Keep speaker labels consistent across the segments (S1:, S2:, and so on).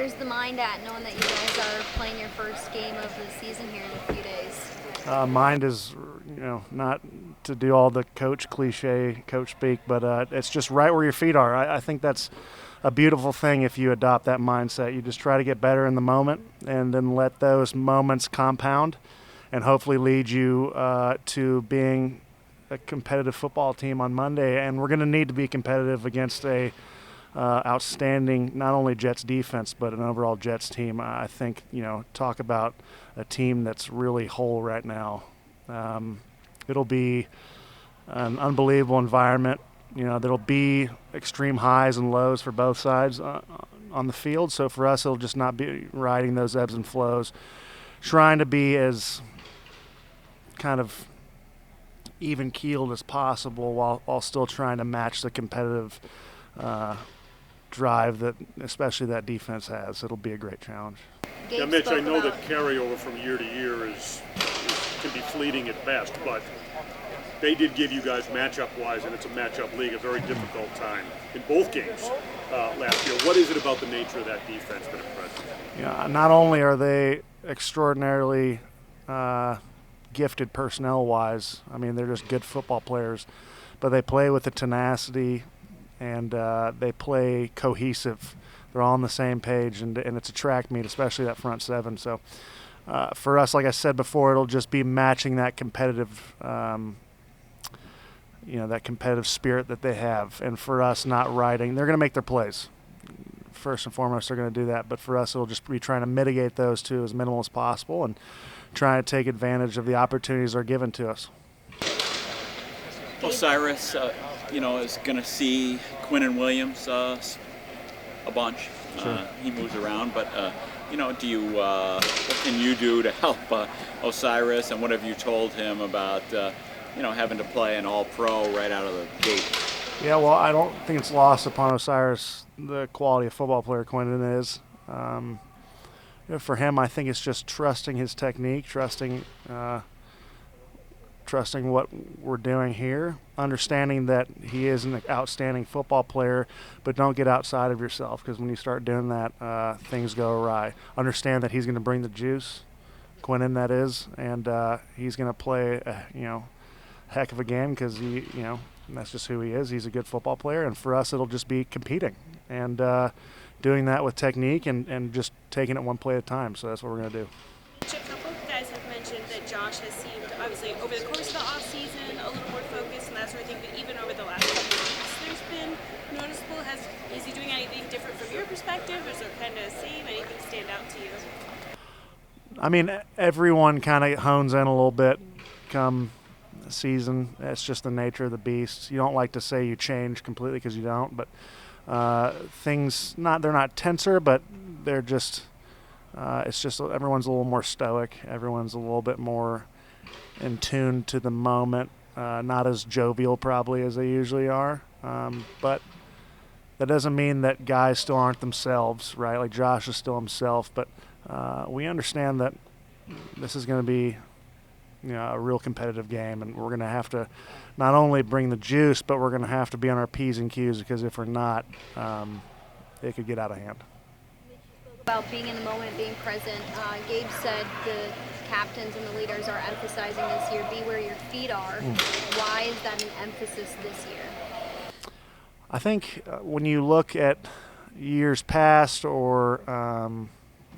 S1: Where's the mind at, knowing that you guys are playing your first game of the season here in a few days?
S2: Mind is, not to do all the coach speak, but it's just right where your feet are. I think that's a beautiful thing if you adopt that mindset. You just try to get better in the moment and then let those moments compound and hopefully lead you to being a competitive football team on Monday. And we're going to need to be competitive against a outstanding, not only Jets defense, but an overall Jets team. I think, talk about a team that's really whole right now. It'll be an unbelievable environment. There'll be extreme highs and lows for both sides on the field. So for us, it'll just not be riding those ebbs and flows, trying to be as kind of even-keeled as possible while still trying to match the competitive drive that especially that defense has. It'll be a great challenge.
S3: Yeah, Mitch, I know that carryover from year to year can be fleeting at best, but they did give you guys matchup-wise, and it's a matchup league, a very difficult time in both games last year. What is it about the nature of that defense that impressed you?
S2: Yeah, not only are they extraordinarily gifted personnel-wise, I mean, they're just good football players, but they play with the tenacity and they play cohesive. They're all on the same page, and it's a track meet, especially that front seven. So for us, like I said before, it'll just be matching that competitive that competitive spirit that they have. And for us, not riding, they're going to make their plays. First and foremost, they're going to do that. But for us, it'll just be trying to mitigate those two as minimal as possible and trying to take advantage of the opportunities that are given to us.
S4: O'Cyrus, is going to see Quinnen Williams a bunch.
S2: Sure.
S4: He moves around, but what can you do to help O'Cyrus, and what have you told him about having to play an all-pro right out of the gate?
S2: Yeah, well, I don't think it's lost upon O'Cyrus the quality of football player Quinnen is. For him, I think it's just trusting his technique, trusting what we're doing here, understanding that he is an outstanding football player, but don't get outside of yourself, because when you start doing that, things go awry. Understand that he's going to bring the juice, Quinnen that is, and he's going to play a heck of a game, because that's just who he is. He's a good football player, and for us it'll just be competing and doing that with technique and just taking it one play at a time. So that's what we're going to do.
S5: A couple of guys have mentioned that Josh has seemed, obviously, over the course of the offseason, a little more focused and that sort of thing, but even over the last couple of weeks, there's been noticeable. Is he doing anything different from your perspective? Is it kind of the same? Anything stand out to you?
S2: I mean, everyone kind of hones in a little bit come season. It's just the nature of the beast. You don't like to say you change completely, because you don't, but they're not tenser, but they're just it's just everyone's a little more stoic. Everyone's a little bit more in tune to the moment, not as jovial probably as they usually are, but that doesn't mean that guys still aren't themselves, right? Like Josh is still himself, but we understand that this is going to be a real competitive game, and we're going to have to not only bring the juice, but we're going to have to be on our P's and Q's, because if we're not, it could get out of hand.
S1: About being in the moment, being present. Gabe said the captains and the leaders are emphasizing this year, be where your feet are. Why is that an emphasis this year?
S2: I think when you look at years past, or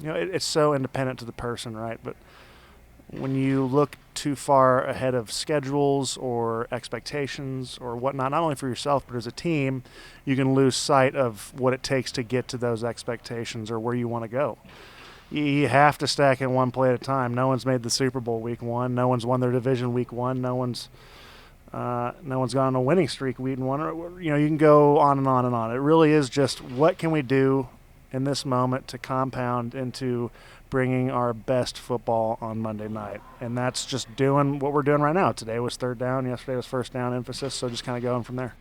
S2: it's so independent to the person, right? But when you look too far ahead of schedules or expectations or whatnot, not only for yourself but as a team, you can lose sight of what it takes to get to those expectations or where you want to go. You have to stack it one play at a time. No one's made the Super Bowl week one. No one's won their division week one. No one's gone on a winning streak week one. You can go on and on and on. It really is just what can we do in this moment to compound into bringing our best football on Monday night. And that's just doing what we're doing right now. Today was third down, yesterday was first down emphasis, so just kind of going from there.